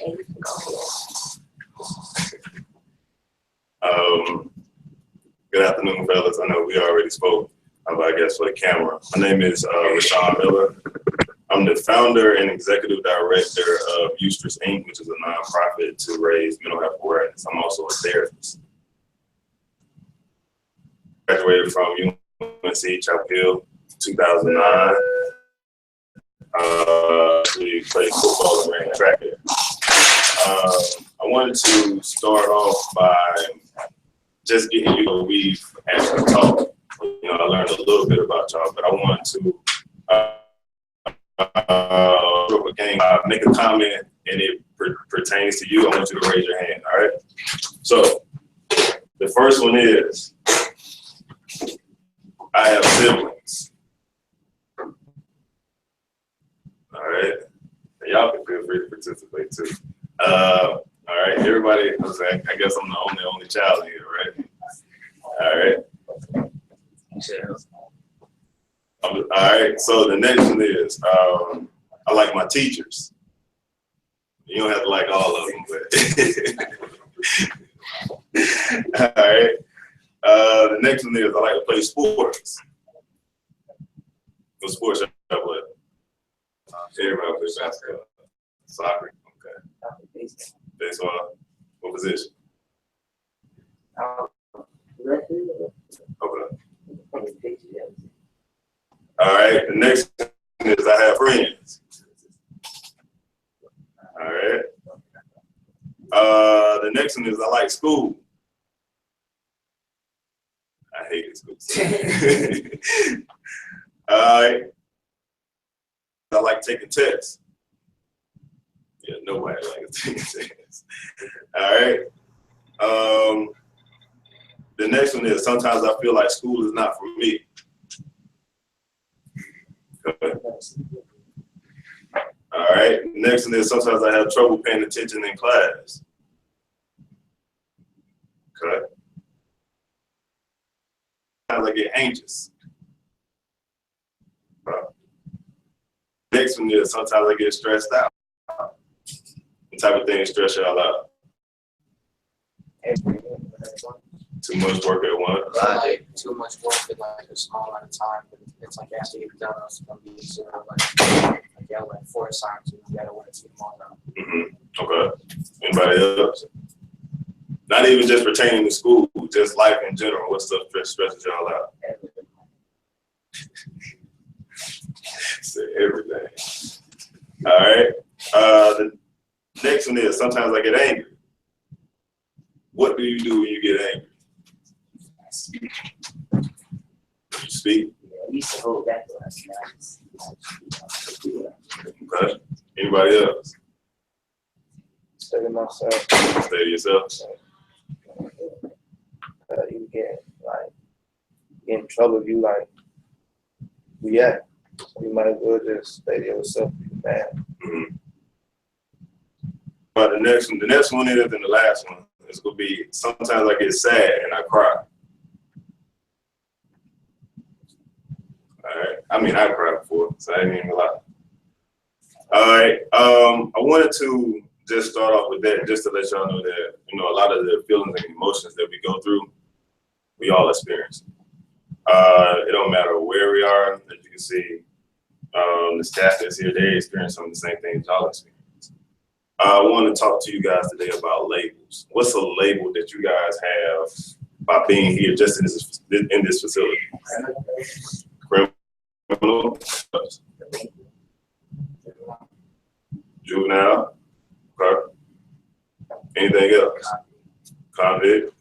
Good afternoon, fellas. I know we already spoke, but I guess for the camera. My name is Rwenshaun Miller. I'm the founder and executive director of Eustress Inc., which is a nonprofit to raise mental health awareness. I'm also a therapist. Graduated from UNC Chapel Hill, 2009. We played football and ran track there. I wanted to start off by just getting you know, we've actually talked. You know, I learned a little bit about y'all, but I wanted to make a comment and it pertains to you. I want you to raise your hand, all right? So the first one is, I have siblings. All right, and y'all can feel free to participate too. All right, everybody, I guess I'm the only child here, right? All right. All right, so the next one is, I like my teachers. You don't have to like all of them, but. All right. The next one is I like to play sports. What sports y'all play? Everybody plays basketball. Soccer. Okay. Baseball. What position? Okay. All right. The next one is I have friends. All right. The next one is I like school. I hate school. All right. I like taking tests. Yeah, nobody likes taking tests. All right. The next one is sometimes I feel like school is not for me. Okay. All right. Next one is sometimes I have trouble paying attention in class. Okay. Sometimes I get anxious. Next one is sometimes I get stressed out. What type of things stress y'all out? Too much work at once. Like too much work in like a small amount of time. But it's like after you've done it's gonna be zero. Like you have like 4 assignments and you gotta work 2 more now. Okay. Anybody else? Not even just pertaining to school, just life in general. What stuff stresses y'all out? Say everything. All right. The next one is sometimes I get angry. What do you do when you get angry? You speak. We used to hold back to us. Okay. Anybody else? Stay to myself. Stay to yourself. You get in trouble if you like react. You might as well just stay to yourself. Man. Mm-hmm. But the next one is, and the last one is gonna be sometimes I get sad and I cry. All right. I mean, I cried before, so I didn't even lie. All right. I wanted to just start off with that, just to let y'all know that, you know, a lot of the feelings and emotions that we go through, we all experience. It don't matter where we are, as you can see, the staff that's here, they experience some of the same things y'all experience. I want to talk to you guys today about labels. What's a label that you guys have by being here just in this facility? Criminal, juvenile, okay. Anything else? Convict.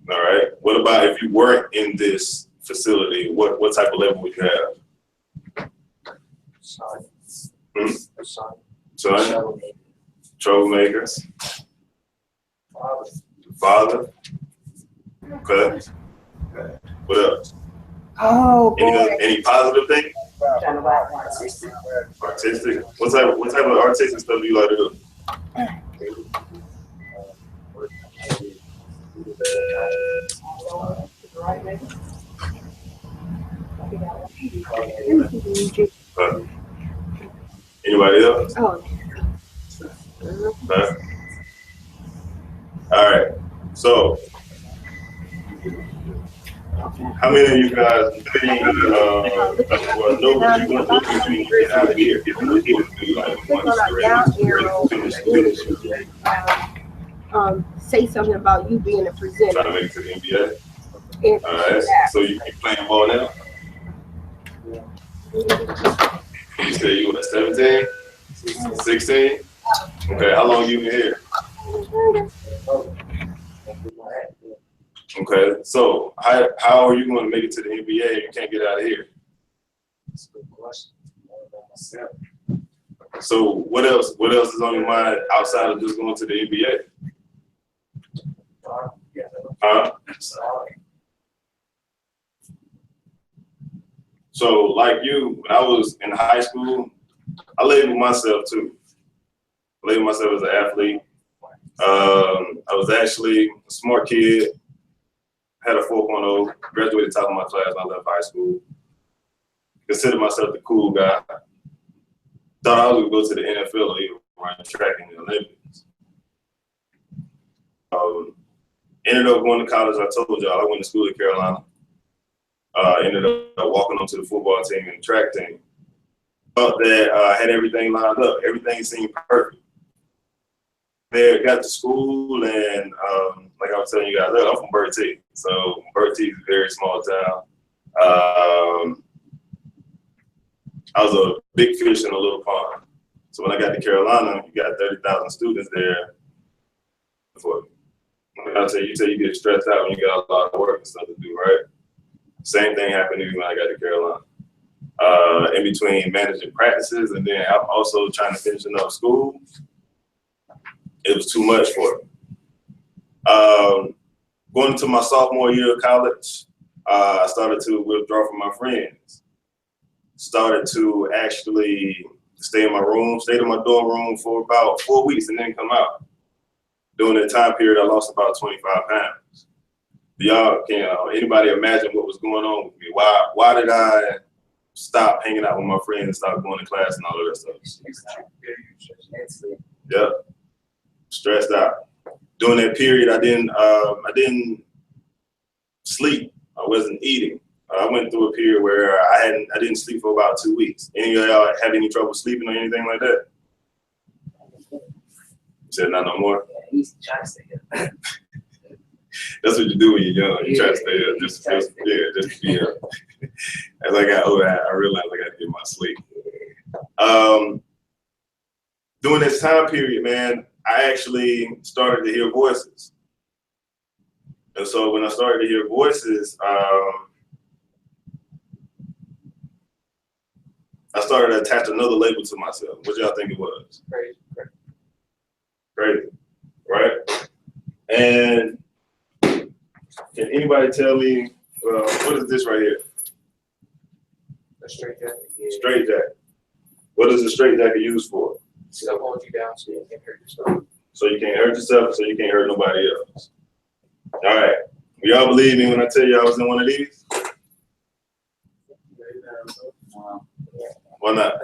All right. What about if you weren't in this facility? What type of label would you have? Son. Troublemakers. Father. Okay. What else? Oh, any positive thing? Artistic. What type of artistic stuff do you like to do? Anybody else? Oh. Okay. All right. So, how many of you guys think, know what you want to do when you get out of here? What you want to do? Like, you Click want on our down to arrow. finish Say something about you being a presenter. trying to make it to the NBA. And All right. So you playing ball now? You said you were 17, 16. Okay. How long you been here? Okay. So how are you going to make it to the NBA if you can't get out of here? That's a good question. So what else is on your mind outside of just going to the NBA? Huh? So like you, when I was in high school, I labeled myself too. I labeled myself as an athlete. I was actually a smart kid, had a 4.0, graduated top of my class when I left high school. Considered myself the cool guy. Thought I was gonna go to the NFL or even run track in the Olympics. Ended up going to college. I told y'all I went to school in Carolina. Ended up walking onto the football team and the track team. Thought that I had everything lined up. Everything seemed perfect. There, got to school, and like I was telling you guys, I'm from Bertie. So Bertie is a very small town. I was a big fish in a little pond. So when I got to Carolina, you got 30,000 students there. I say you get stressed out when you got a lot of work and stuff to do, right? Same thing happened to me when I got to Carolina. In between managing practices and then I'm also trying to finish enough school, it was too much for me. Going into my sophomore year of college, I started to withdraw from my friends. Started to actually stayed in my dorm room for about 4 weeks and then come out. During that time period, I lost about 25 pounds. Anybody imagine what was going on with me? Why did I stop hanging out with my friends and stop going to class and all of that stuff? Yep. Stressed out. During that period, I didn't sleep. I wasn't eating. I went through a period where I didn't sleep for about 2 weeks. Any of y'all had any trouble sleeping or anything like that? You said not no more? Yeah, he's trying to stay up. That's what you do when you're young. You try to stay up, just to be up. As I got older, I realized I got to get my sleep. During this time period, man, I actually started to hear voices. And so when I started to hear voices, I started to attach another label to myself. What y'all think it was? Crazy, right? And can anybody tell me, what is this right here? A straight jacket. Straight jacket. What is a straight jacket used for? Still hold you down so you can't hurt yourself. So you can't hurt yourself, so you can't hurt nobody else. All right. Y'all believe me when I tell you I was in one of these? Why not?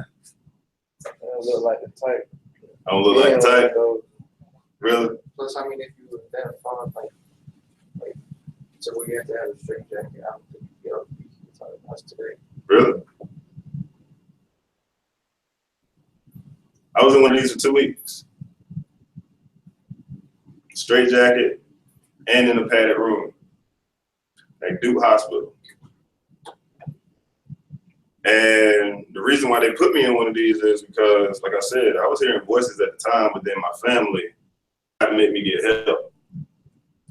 I don't look like the type. I don't look like the type? Really? Plus, I mean, if you were that far, like, so we have to have a straight jacket. I don't think you'd be able to be talking about us today. Really? I was in one of these for 2 weeks. Straight jacket and in a padded room at Duke Hospital. And the reason why they put me in one of these is because, like I said, I was hearing voices at the time, but then my family tried to make me get help.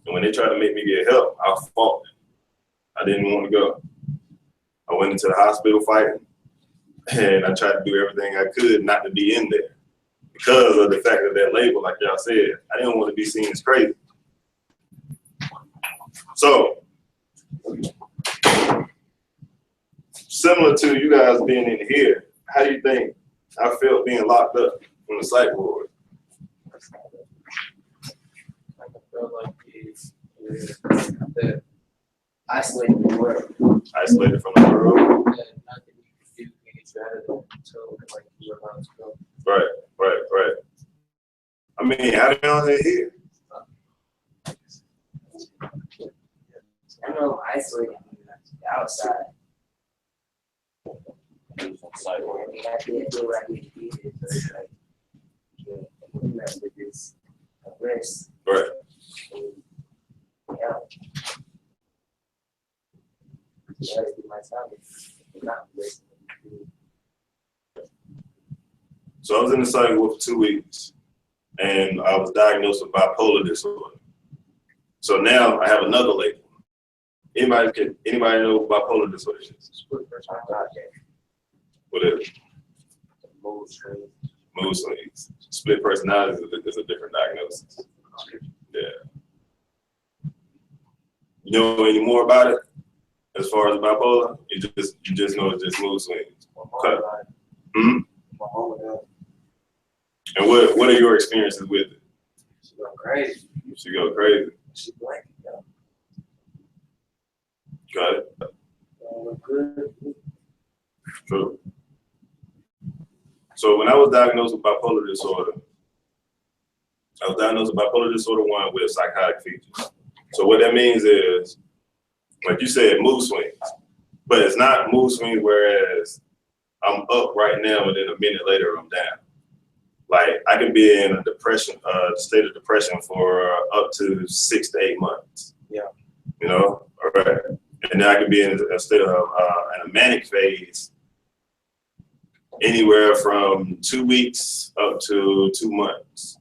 And when they tried to make me get help, I fought. I didn't want to go. I went into the hospital fighting, and I tried to do everything I could not to be in there because of the fact of that label, like y'all said. I didn't want to be seen as crazy. So, similar to you guys being in here, how do you think I felt being locked up on the psych ward? I feel like that Isolated from the world. Isolated from the world. nothing you can do to get you out of there until like you're allowed to go. Right. mean, how the hell they here? I know I'm isolated outside. I mean, I did do what I did to do it, but it's like, you mess with this risk. Right. Yeah. Yeah, it'd be my time. Not risk. So I was in the psych ward for 2 weeks, and I was diagnosed with bipolar disorder. So now I have another label. Anybody know what bipolar disorder is? What is it? Mood swings. Mood swings. Split personality is a different diagnosis. Yeah. You know any more about it as far as bipolar? You just know it's just mood swings. Okay. Hmm? And what are your experiences with it? She go crazy. She go crazy. She blank. Got it. Good. True. So when I was diagnosed with bipolar disorder, I was diagnosed with bipolar disorder 1 with psychotic features. So what that means is, like you said, mood swings. But it's not mood swings whereas I'm up right now and then a minute later I'm down. Like I can be in a depression, state of depression for up to 6 to 8 months. Yeah. You know, all right. And then I can be in a state of in a manic phase anywhere from 2 weeks up to 2 months.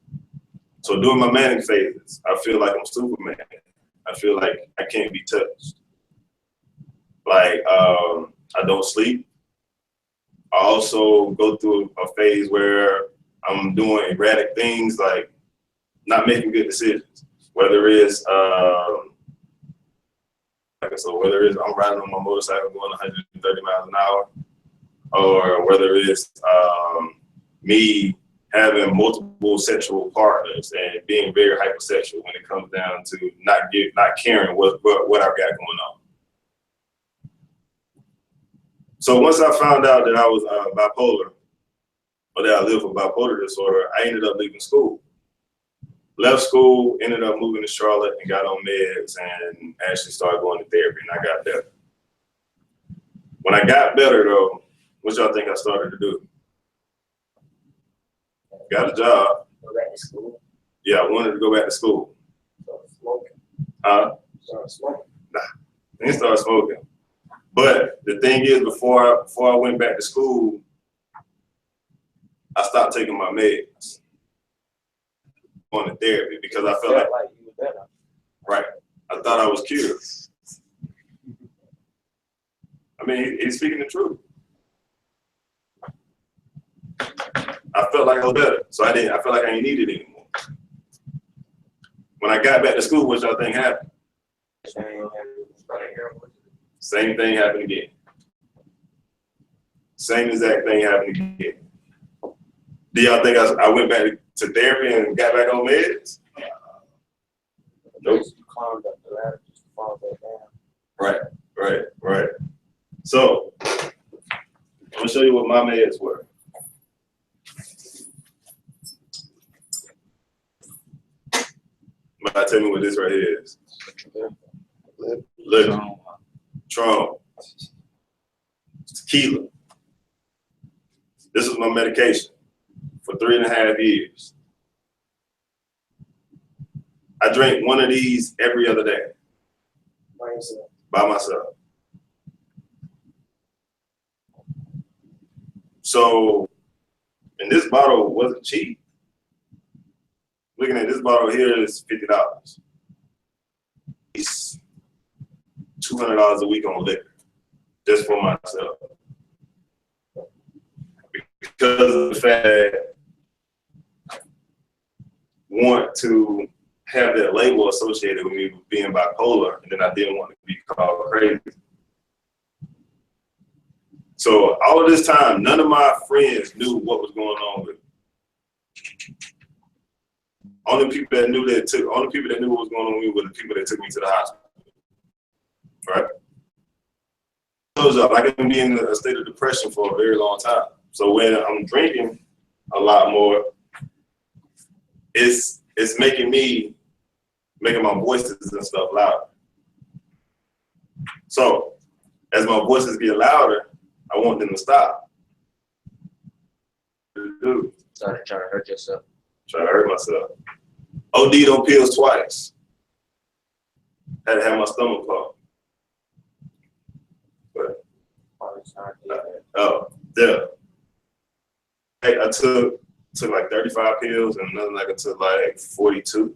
So during my manic phases, I feel like I'm Superman. I feel like I can't be touched. Like I don't sleep. I also go through a phase where I'm doing erratic things, like not making good decisions. Whether it's whether it's I'm riding on my motorcycle going 130 miles an hour, or whether it's me having multiple sexual partners and being very hypersexual when it comes down to not caring what I've got going on. So once I found out that I was bipolar, or that I lived with bipolar disorder, I ended up leaving school. Left school, ended up moving to Charlotte and got on meds and actually started going to therapy, and I got better. When I got better though, what y'all think I started to do? Got a job. Go back to school. Yeah, I wanted to go back to school. Start smoking. Start smoking. Nah, I didn't start smoking. But the thing is, before I went back to school, I stopped taking my meds, going to therapy, because I felt like you were better. right. I thought I was cured. I mean, he's speaking the truth. I felt like I was better, so I felt like I didn't need it anymore. When I got back to school, what y'all think happened? Same thing happened again. Same exact thing happened again. Do y'all think I went back to therapy and got back on meds? Nope. You climbed up the ladder, just fall back down. Right. So, I'm gonna show you what my meds were. But tell me what this right here is. Look, Tron, tequila. This is my medication for 3.5 years. I drink one of these every other day. By myself. So, and this bottle wasn't cheap. Looking at this bottle here is $50. It's $200 a week on liquor, just for myself. Because of the fact that I want to have that label associated with me being bipolar, and then I didn't want to be called crazy. So all of this time, none of my friends knew what was going on with me. Only people that knew what was going on with me were the people that took me to the hospital. Right? I can be in a state of depression for a very long time. So when I'm drinking a lot more, it's making my voices and stuff louder. So as my voices get louder, I want them to stop. Started trying to hurt yourself. Try to hurt myself. OD'd on pills twice. Had to have my stomach pumped. But yeah. Hey, I took like 35 pills and another like I took like 42.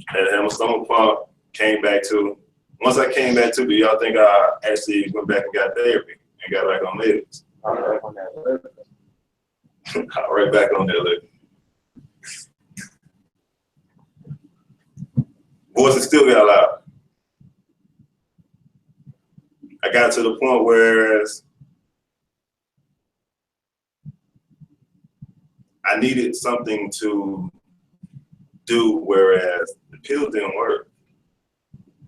Had to have my stomach pumped. Came back to. Once I came back to, do y'all think I actually went back and got therapy and got back on meds? I'm right on that liver. Right back on that liver. Voices still got loud. I got to the point where I needed something to do, whereas the pills didn't work.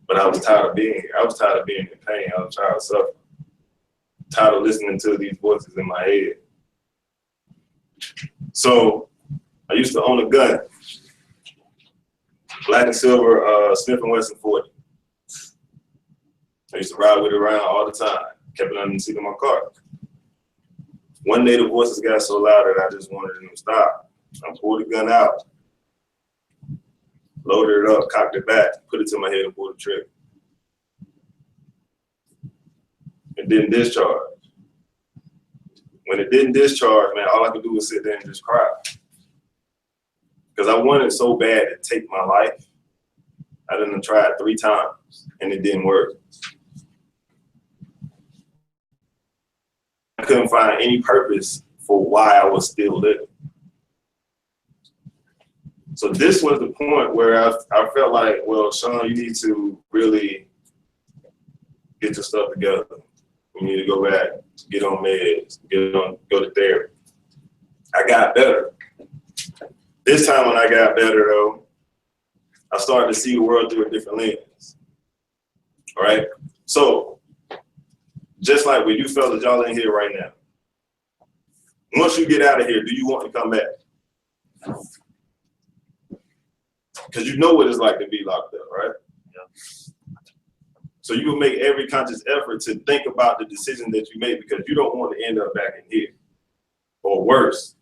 But I was tired of being here. I was tired of being in pain. I was tired of suffering. Tired of listening to these voices in my head. So I used to own a gun. Black and silver Smith & Wesson 40. I used to ride with it around all the time. Kept it under the seat of my car. One day the voices got so loud that I just wanted them to stop. I pulled the gun out, loaded it up, cocked it back, put it to my head and pulled the trigger. It didn't discharge. When it didn't discharge, man, all I could do was sit there and just cry. Because I wanted so bad to take my life. I done tried 3 times and it didn't work. I couldn't find any purpose for why I was still living. So this was the point where I felt like, well, Shaun, you need to really get your stuff together. You need to go back, get on meds, go to therapy. I got better. This time when I got better though, I started to see the world through a different lens. All right? So, just like with you fellas, y'all in here right now. Once you get out of here, do you want to come back? Because you know what it's like to be locked up, right? Yeah. So you will make every conscious effort to think about the decision that you made because you don't want to end up back in here or worse.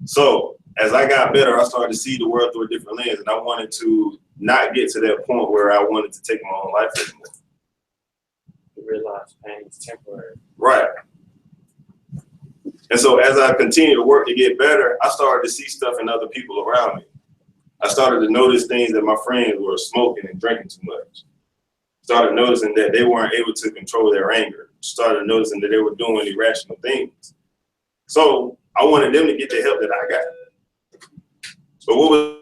So as I got better, I started to see the world through a different lens, and I wanted to not get to that point where I wanted to take my own life anymore. You realize pain is temporary. Right. And so as I continued to work to get better, I started to see stuff in other people around me. I started to notice things that my friends were smoking and drinking too much. Started noticing that they weren't able to control their anger. Started noticing that they were doing irrational things. So I wanted them to get the help that I got. So what was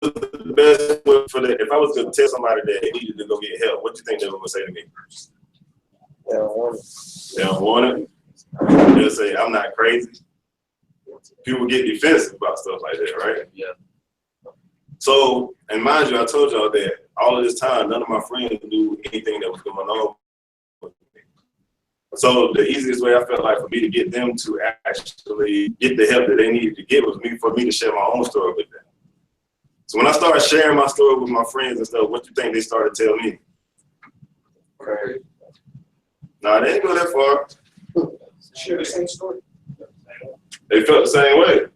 the best way for that? If I was going to tell somebody that they needed to go get help, what do you think they were going to say to me? They don't want it. They don't want it. They'll say, I'm not crazy. People get defensive about stuff like that, right? Yeah. So, and mind you, I told y'all that all of this time, none of my friends knew anything that was going on with me. So the easiest way I felt like for me to get them to actually get the help that they needed to get was for me to share my own story with them. So when I started sharing my story with my friends and stuff, what do you think they started to tell me? Crazy. Nah, they didn't go that far. Share the same story. They felt the same way.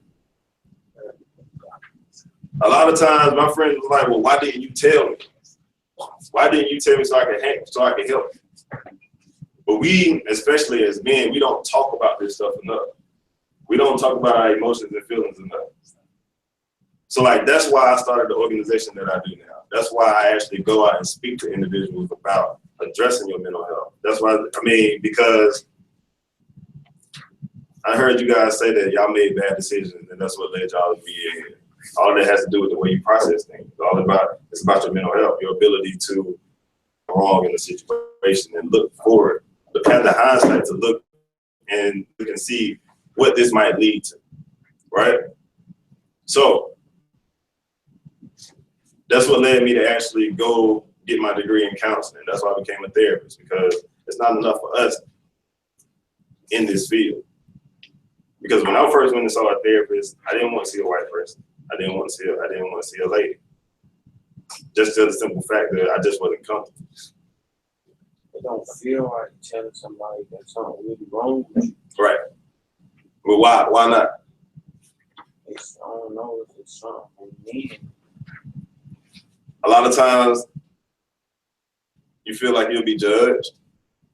A lot of times my friends was like, well, why didn't you tell me? Why didn't you tell me so I could help you? But we, especially as men, we don't talk about this stuff enough. We don't talk about our emotions and feelings enough. So like, that's why I started the organization that I do now. That's why I actually go out and speak to individuals about addressing your mental health. That's why, because I heard you guys say that y'all made bad decisions and that's what led y'all to be in here. All that has to do with the way you process things. It's about your mental health, your ability to go wrong in a situation and look forward, have the hindsight to look and see what this might lead to, right? So that's what led me to actually go get my degree in counseling. That's why I became a therapist, because it's not enough for us in this field. Because when I first went and saw a therapist, I didn't want to see a white person. I didn't want to see a lady. Just to the simple fact that I just wasn't comfortable. It don't feel like telling somebody that something really wrong with you. Right. But why? Why not? It's, I don't know if it's something we need. A lot of times, you feel like you'll be judged.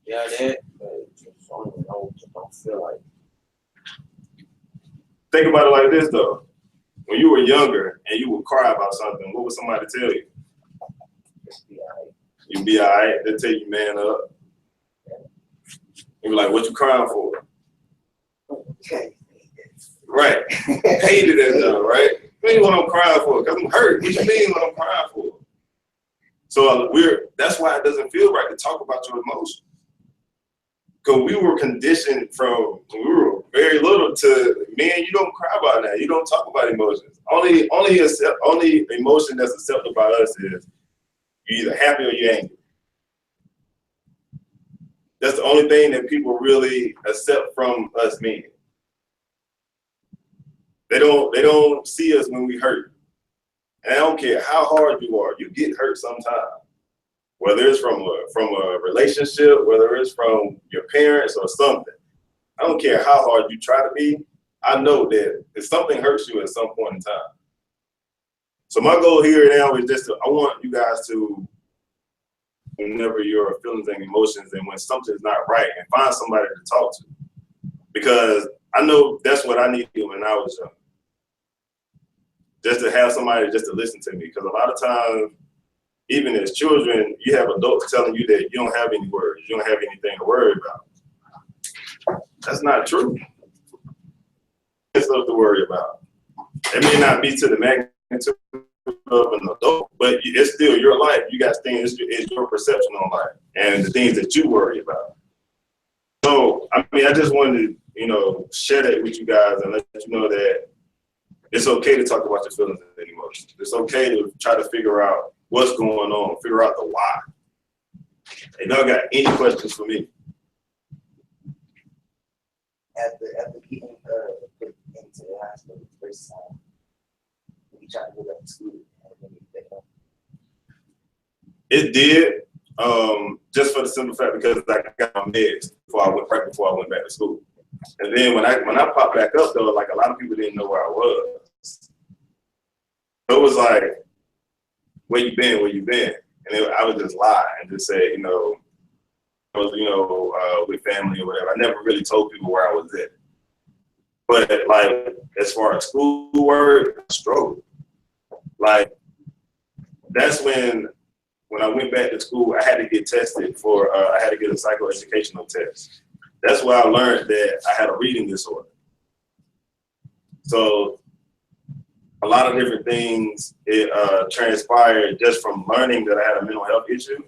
Yeah, that, but just, I don't know, just don't feel like. Think about it like this though. When you were younger and you would cry about something, what would somebody tell you? Just be alright. You'd be all right. They'll tell you, man up. You'd be like, what you crying for? Okay. Right. Hated that though, right? What do you what I'm crying for? Because I'm hurt. What you mean what I'm crying for? So that's why it doesn't feel right to talk about your emotions. Because we were conditioned from when we were very little to, man, you don't cry about that. You don't talk about emotions. Only emotion that's accepted by us is you're either happy or you're angry. That's the only thing that people really accept from us men. They don't see us when we hurt. And I don't care how hard you are, you get hurt sometime. Whether it's from a relationship, whether it's from your parents or something. I don't care how hard you try to be. I know that if something hurts you at some point in time. So my goal here now is just I want you guys to, whenever your feelings and emotions and when something's not right, and find somebody to talk to. Because I know that's what I needed when I was young. Just to have somebody just to listen to me. Because a lot of times, even as children, you have adults telling you that you don't have any worries, you don't have anything to worry about. That's not true. There's stuff to worry about. It may not be to the magnitude of an adult, but it's still your life. You got things, it's your perception on life and the things that you worry about. So, I mean, I just wanted to, share that with you guys and let you know that it's okay to talk about your feelings and emotions. It's okay to try to figure out what's going on, figure out the why. Hey, y'all got any questions for me? After getting put into the hospital the first time, we tried to go back to school. It did, just for the simple fact because I got my meds right before I went back to school. And then when I popped back up though, like a lot of people didn't know where I was. It was like, where you been? And I would just lie and just say, I was, with family or whatever. I never really told people where I was at. But like, as far as schoolwork, I struggled. Like, that's when I went back to school, I had to get tested I had to get a psychoeducational test. That's where I learned that I had a reading disorder. So a lot of different things transpired just from learning that I had a mental health issue.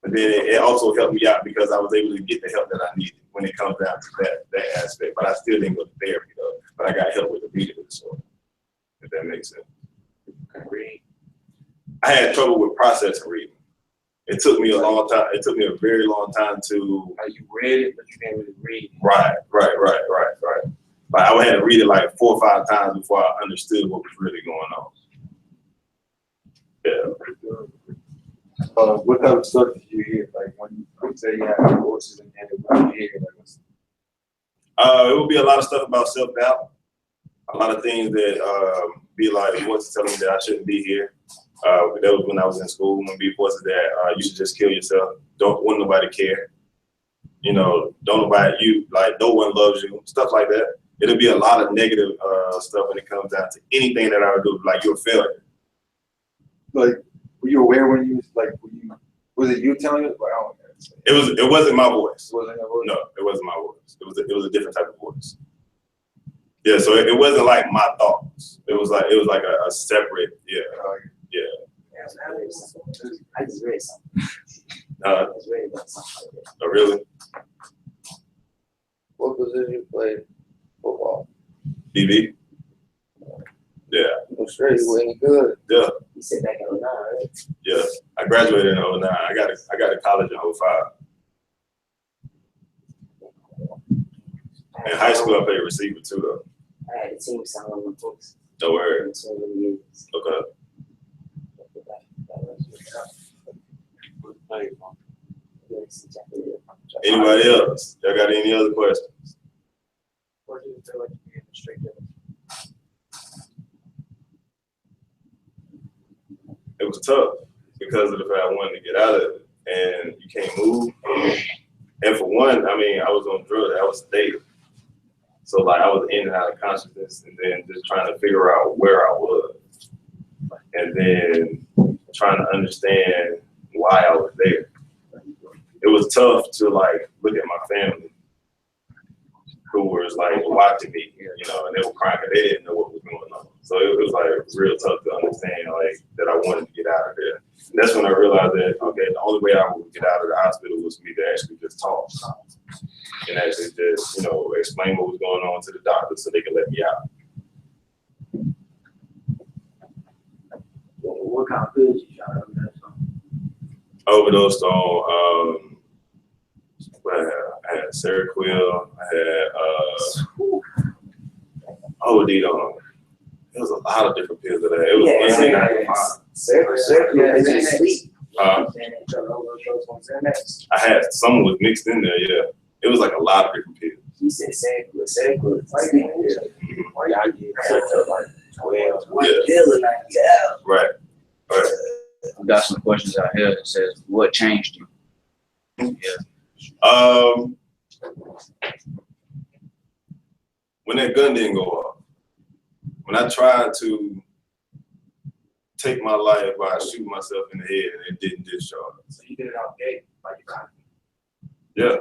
But then it also helped me out because I was able to get the help that I needed when it comes down to that aspect. But I still didn't go to therapy though. But I got help with the reading disorder, if that makes sense. I had trouble with processing reading. It took me a long time. It took me a very long time to. You read it, but you didn't really read it. Right. But I had to read it like 4 or 5 times before I understood what was really going on. Yeah. What type of stuff did you hear? Like when you say you have voices and what you hear? It would be a lot of stuff about self-doubt. A lot of things that be like voices telling me that I shouldn't be here. That was when I was in school. When be voices that you should just kill yourself. Don't want nobody care. Don't nobody no one loves you. Stuff like that. It'll be a lot of negative stuff when it comes down to anything that I would do. Like you're a failure. Like, were you aware when you was it you telling us? It wasn't my voice. Wasn't your voice? No, it wasn't my voice. It was a different type of voice. Yeah, so it wasn't like my thoughts. It was like a separate, yeah. I just read something. I just read about something like that. Oh, really? What position you played football? DB? Yeah. I'm sure you were any good. Yeah. You said back in 09, right? Yeah. I graduated in 09. I got to college in 05. I In high school, I played receiver too, though. I had a team sound on the books. No word. For so many years. Okay. Anybody else? Y'all got any other questions? Or do you feel like you're being restricted? It was tough because of the fact I wanted to get out of it, and you can't move. And for one, I mean, I was on drugs. I was sedated. So like I was in and out of consciousness, and then just trying to figure out where I was, and then trying to understand why I was there. It was tough to like look at my family, who was like watching me, you know, and they were crying because they didn't know what was going on. So it was like real tough to understand like that I wanted to get out of there. And that's when I realized that okay, the only way I would get out of the hospital was for me to actually just talk and actually just, you know, explain what was going on to the doctor so they could let me out. What kind of pills you shot up there? Overdosed on I had Seroquel, I had OD'd on. There was a lot of different pills that I had. It was Circle just sleep. I had some was mixed in there, yeah. It was like a lot of different pills. He said circle. Why y'all get like 12? One pill like Right. I got some questions out here that says, what changed you? When that gun didn't go off, when I tried to take my life by shooting myself in the head and it didn't discharge. So you did it off gate, like you got. Yeah.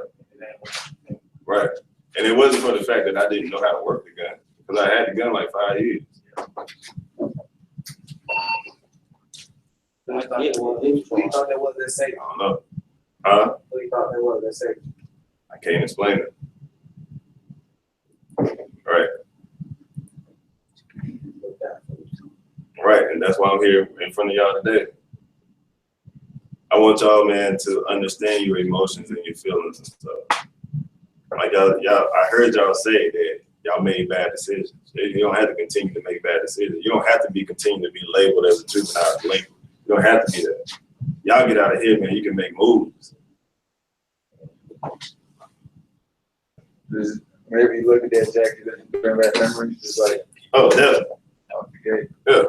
Right. And it wasn't for the fact that I didn't know how to work the gun, because I had the gun like 5 years. Who you thought that was that safe? I don't know. Huh? Who you thought that was that safe? I can't explain it. Right. Right, and that's why I'm here in front of y'all today. I want y'all, man, to understand your emotions and your feelings and stuff. Like y'all, I heard y'all say that y'all made bad decisions. You don't have to continue to make bad decisions. You don't have to continue to be labeled as a juvenile delinquent. You don't have to be that. Y'all get out of here, man. You can make moves. Maybe you look at that jacket and bring back memories, just like, Oh, definitely. okay. Yeah.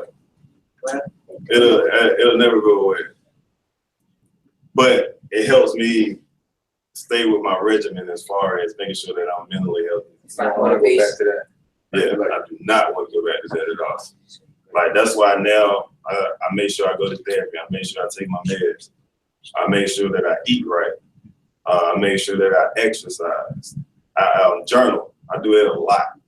It'll never go away. But it helps me stay with my regimen as far as making sure that I'm mentally healthy. I don't want to go back to that. Yeah, I do not want to go back to that at all. Like that's why now I make sure I go to therapy. I make sure I take my meds. I make sure that I eat right. I make sure that I exercise. I journal. I do it a lot.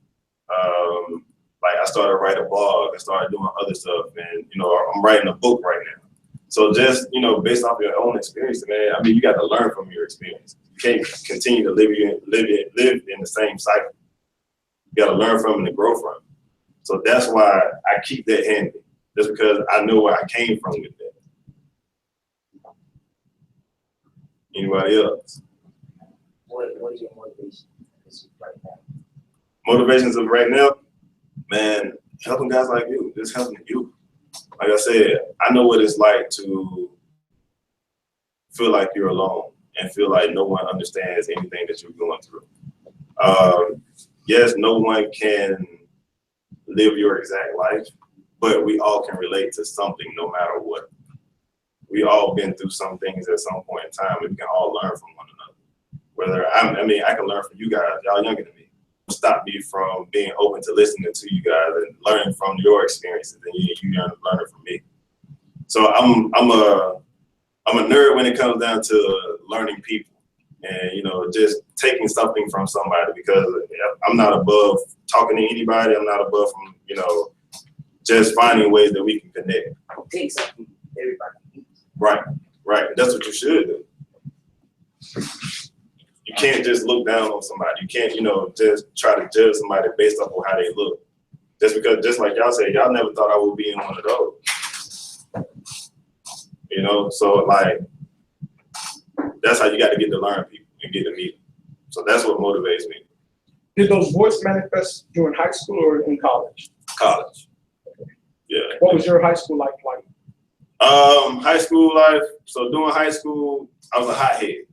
Like I started writing a blog. I started doing other stuff, and you know I'm writing a book right now. So just based off your own experience, man. I mean, you got to learn from your experience. You can't continue to live in the same cycle. You got to learn from it and grow from it. So that's why I keep that handy, just because I know where I came from with that. Anybody else? What is your motivation right now? Motivations of right now, man, helping guys like you, just helping you. Like I said, I know what it's like to feel like you're alone and feel like no one understands anything that you're going through. Yes, no one can live your exact life, but we all can relate to something no matter what. We all been through some things at some point in time, and we can all learn from one another. Whether I can learn from you guys, y'all younger than me. Stop me from being open to listening to you guys and learning from your experiences, and you learning from me. So I'm a nerd when it comes down to learning people, and just taking something from somebody, because I'm not above talking to anybody. I'm not above from just finding ways that we can connect. Take something everybody. Right. That's what you should do. You can't just look down on somebody. You can't, just try to judge somebody based off of how they look. Just like y'all said, y'all never thought I would be in one of those. So like, that's how you got to get to learn people and get to meet them. So that's what motivates me. Did those voices manifest during high school or in college? College. Yeah. What was your high school life like? High school life. So during high school, I was a hothead.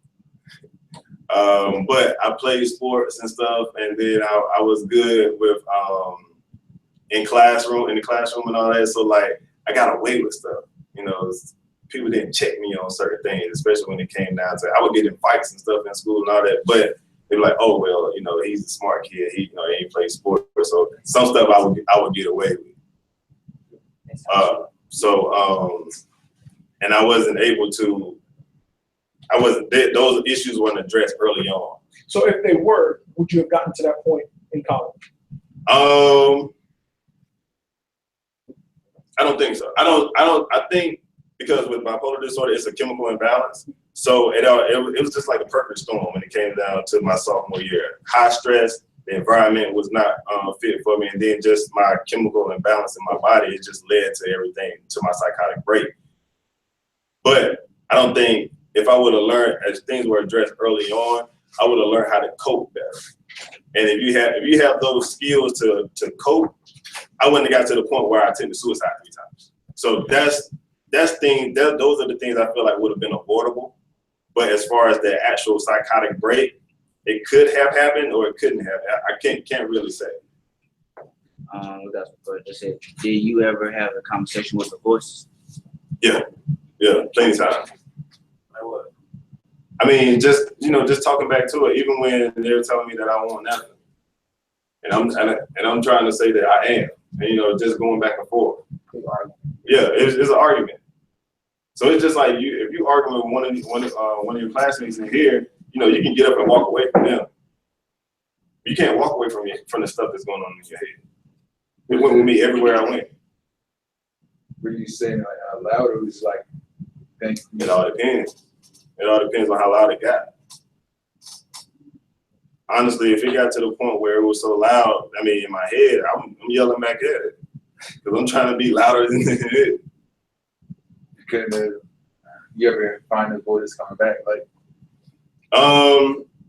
But I played sports and stuff, and then I was good with in the classroom and all that. So like I got away with stuff. You know, people didn't check me on certain things, especially when it came down to I would get in fights and stuff in school and all that. But they were like, oh well, you know, he's a smart kid. He ain't play sports, so some stuff I would get away with. And I wasn't able to. Those issues weren't addressed early on. So if they were, would you have gotten to that point in college? I don't think so. I think because with bipolar disorder, it's a chemical imbalance. So it was just like a perfect storm when it came down to my sophomore year. High stress, the environment was not fit for me, and then just my chemical imbalance in my body, it just led to everything, to my psychotic break. But I don't think if I would have learned, as things were addressed early on, I would have learned how to cope better. And if you have those skills to cope, I wouldn't have got to the point where I attempted suicide 3 times. So those are the things I feel like would have been avoidable. But as far as the actual psychotic break, it could have happened or it couldn't have. I can't really say. That's what I said. Did you ever have a conversation with the voices? Yeah, plenty of times. I mean, just talking back to it, even when they were telling me that I want nothing, and I'm trying to say that I am, and just going back and forth. Yeah, it's an argument. So it's just like if you argue with one of your classmates in here, you can get up and walk away from them. You can't walk away from the stuff that's going on in your head. It went with me everywhere I went. Were you saying like out loud, or was like, thank you? It all depends. It all depends on how loud it got. Honestly, if it got to the point where it was so loud, in my head, I'm yelling back at it because I'm trying to be louder than it. You ever find the voice coming back? Like,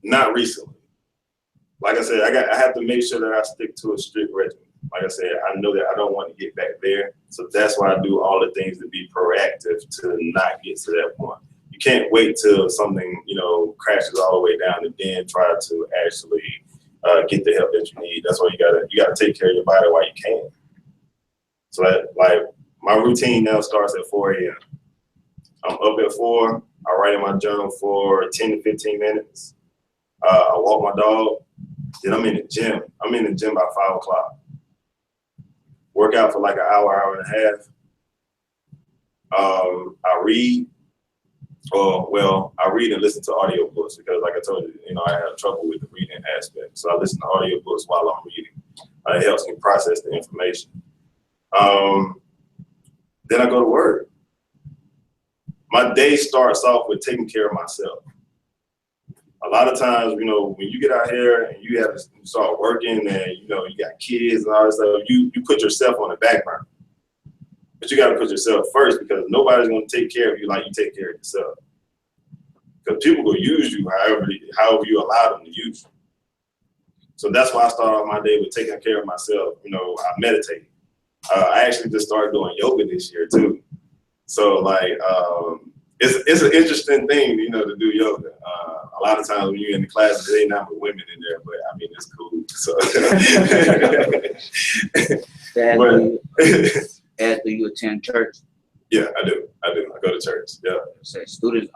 not recently. Like I said, I have to make sure that I stick to a strict regimen. Like I said, I know that I don't want to get back there, so that's why I do all the things to be proactive to not get to that point. You can't wait till something crashes all the way down and then try to actually get the help that you need. That's why you gotta take care of your body while you can. So like my routine now starts at 4 a.m. I'm up at 4. I write in my journal for 10 to 15 minutes. I walk my dog. Then I'm in the gym. I'm in the gym by 5 o'clock. Work out for like an hour and a half. I read. I read and listen to audiobooks because, like I told you, I have trouble with the reading aspect. So I listen to audiobooks while I'm reading. It helps me process the information. Then I go to work. My day starts off with taking care of myself. A lot of times, when you get out here and you start working and, you got kids and all this stuff, you put yourself on the back burner. But you got to put yourself first because nobody's going to take care of you like you take care of yourself. Because people will use you however you allow them to use you. So that's why I start off my day with taking care of myself. I meditate. I actually just started doing yoga this year too. So like, it's an interesting thing, to do yoga. A lot of times when you're in the classes, there ain't not but women in there, but it's cool. So. Do you attend church? Yeah, I do. I go to church. Yeah. Say students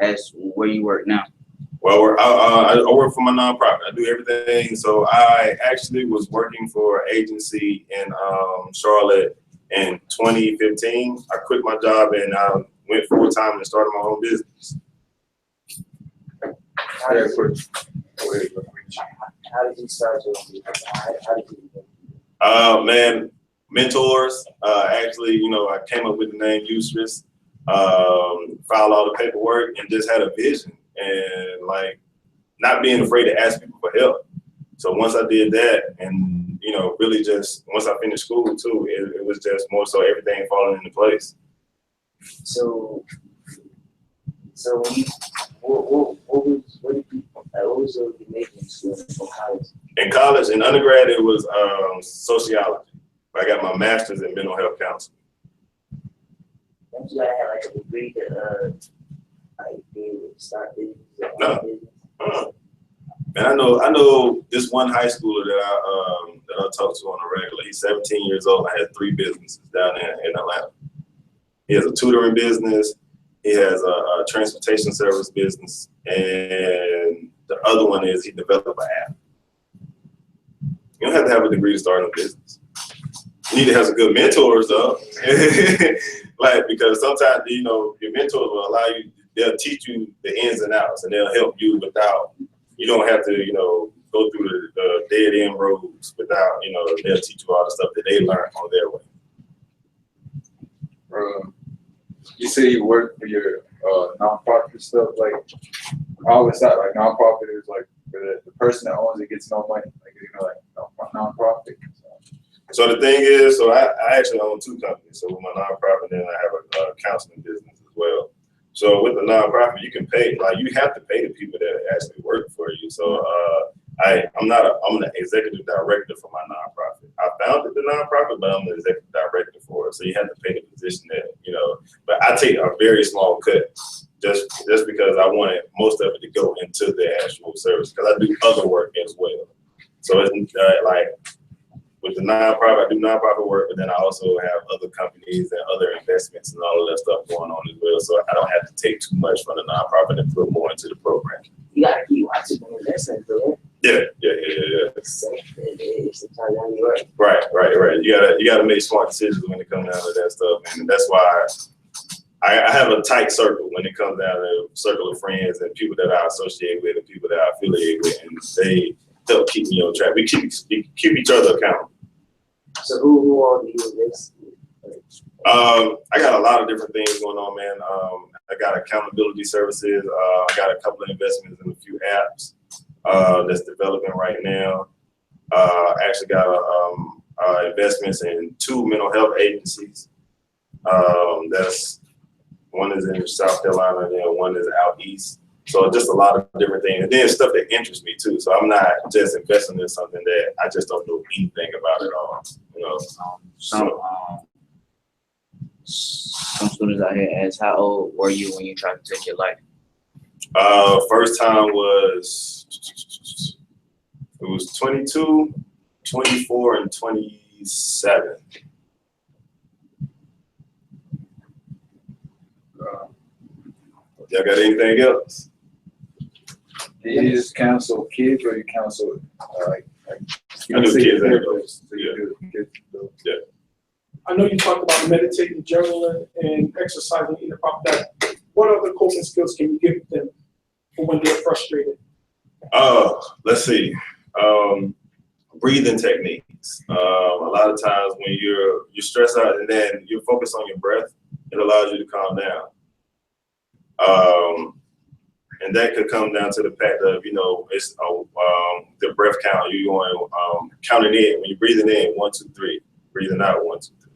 as where you work now. Well, I work for my nonprofit. I do everything. So I actually was working for an agency in Charlotte in 2015. I quit my job and I went full time and started my own business. How did you start your business? How did you? Man, mentors. Actually, I came up with the name Eustress. Filed all the paperwork and just had a vision and like not being afraid to ask people for help. So once I did that and really just once I finished school too, it was just more so everything falling into place. So What was your making school from college? In college, in undergrad, it was sociology. I got my master's in mental health counseling. Don't you gotta have like a degree to like be able to start business? No. And I know this one high schooler that I talk to on a regular. He's 17 years old. I had 3 businesses down there in Atlanta. He has a tutoring business. He has a transportation service business, and the other one is he developed an app. You don't have to have a degree to start a business. You need to have some good mentors, though. Like, because sometimes, you know, your mentors will allow you, they'll teach you the ins and outs, and they'll help you without, you don't have to, you know, go through the dead end roads without, you know, they'll teach you all the stuff that they learn on their way. You say you work for your nonprofit stuff, like all it's not like nonprofit is like the person that owns it gets no money, like you know, like nonprofit. So the thing is, so I actually own 2 companies. So with my nonprofit, then I have a counseling business as well. So with the nonprofit, you can pay, like you have to pay the people that actually work for you. So I'm the executive director for my nonprofit. I founded the nonprofit, but I'm the executive director for it. So you have to pay the position that, you know, but I take a very small cut just because I wanted most of it to go into the actual service, because I do other work as well. So it's like with the nonprofit, I do nonprofit work, but then I also have other companies and other investments and all of that stuff going on as well. So I don't have to take too much from the nonprofit and put more into the program. You gotta keep watching the investment, bro. Yeah. Right. You gotta make smart decisions when it comes down to that stuff, and that's why I have a tight circle when it comes down to a circle of friends and people that I associate with and people that I affiliate with, and they help keep me on track. We keep each other accountable. So who all do you invest in? I got a lot of different things going on, man. I got accountability services. I got a couple of investments in a few apps that's developing right now. I actually got investments in 2 mental health agencies. That's one is in South Carolina and then one is out east. So just a lot of different things, and then stuff that interests me too. So I'm not just investing in something that I just don't know anything about at all. You know. Some students out here ask, how old were you when you tried to take your life? First time was 22, 24, and 27. Y'all got anything else? Do you just counsel kids or you counsel like I do kids and adults. Yeah. I know you talked about meditating, journaling, and exercising, eating a proper diet. What other coping skills can you give them for when they're frustrated? Let's see. Breathing techniques. A lot of times when you're stressed out and then you focus on your breath, it allows you to calm down. And that could come down to the fact of, you know, it's the breath count. You're going counting in. When you're breathing in, 1, 2, 3. Breathing out, 1, 2, 3.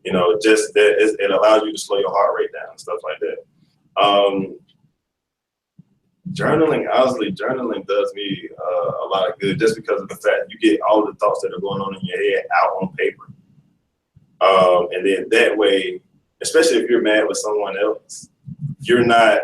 You know, just that it allows you to slow your heart rate down and stuff like that. Journaling, honestly, journaling does me a lot of good just because of the fact you get all the thoughts that are going on in your head out on paper. And then that way, especially if you're mad with someone else, you're not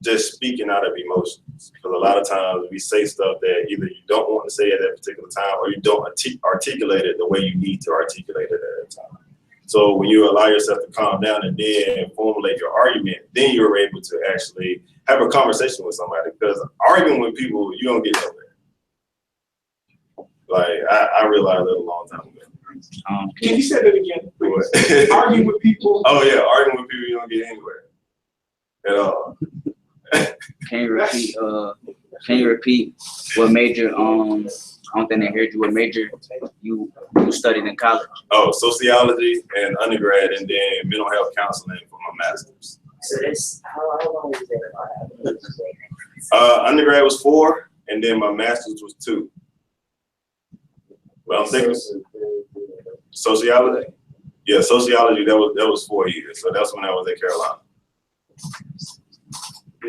just speaking out of emotions. Because a lot of times we say stuff that either you don't want to say at that particular time or you don't articulate it the way you need to articulate it at that time. So when you allow yourself to calm down and then formulate your argument, then you're able to actually have a conversation with somebody. Because arguing with people, you don't get nowhere. Like, I realized that a long time ago. Can you say that again, please? Arguing with people. Oh yeah, arguing with people, you don't get anywhere at all. Can you repeat what major, I don't think I heard you, what major you studied in college? Oh, sociology and undergrad, and then mental health counseling for my master's. So this, how long was that? Undergrad was 4, and then my master's was 2. But I'm thinking sociology. Yeah, sociology. That was 4 years. So that's when I was at Carolina. Do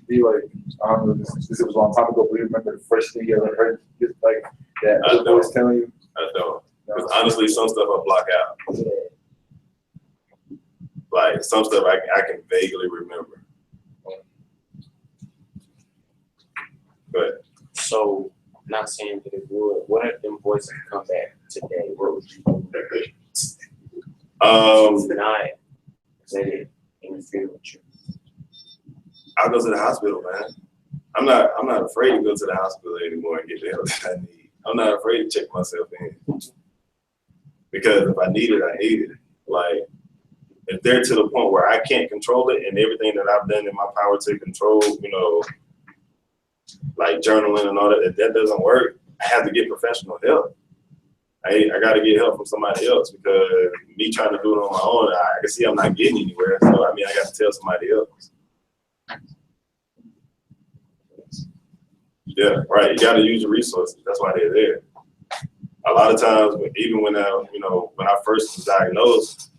you like, I don't know, this was a long time ago, but you remember the first thing you ever heard, just like that I other voice telling you? I don't. Because honestly, some stuff I block out. Like some stuff I can vaguely remember. But So, not saying that it would. What if them voices come back today? What would you do? Not let it interfere with you. I'll go to the hospital, man. I'm not afraid to go to the hospital anymore and get the help that I need. I'm not afraid to check myself in. Because if I need it, I need it. Like, if they're to the point where I can't control it and everything that I've done in my power to control, you know, like journaling and all that, if that doesn't work, I have to get professional help. I got to get help from somebody else because me trying to do it on my own, I can see I'm not getting anywhere. So, I mean, I got to tell somebody else. Yeah, right. You got to use your resources. That's why they're there. A lot of times, even when I first was diagnosed,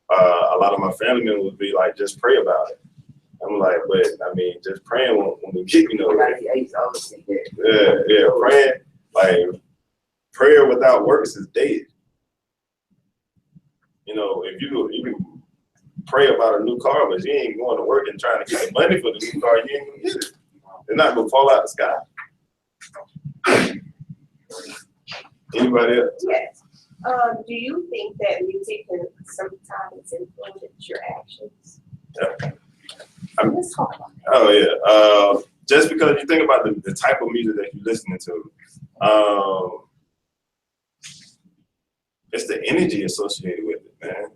a lot of my family members would be like, "Just pray about it." I'm like, "But I mean, just praying when we get, praying like prayer without works is dead. You know, if you can pray about a new car, but you ain't going to work and trying to get the money for the new car, you ain't gonna get it. It's not gonna fall out the sky." Anybody else? Yes. Do you think that music can sometimes influence your actions? Yeah. Let's talk about that. Oh yeah. Just because you think about the type of music that you're listening to, it's the energy associated with it, man.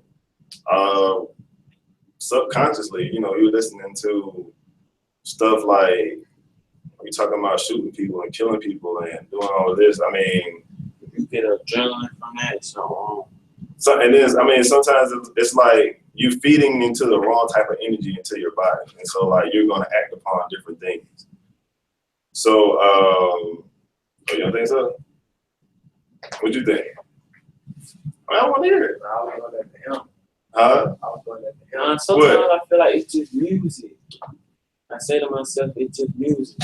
Subconsciously, you know, you're listening to stuff like we talking about shooting people and killing people and doing all of this. I mean, You get adrenaline from that, so and then I mean sometimes it's like you feeding into the wrong type of energy into your body, and so like you're gonna act upon different things. So, you don't think so? What you think? I want to hear it. I was going to him. Huh? Sometimes I feel like it's just music. I say to myself, it's just music.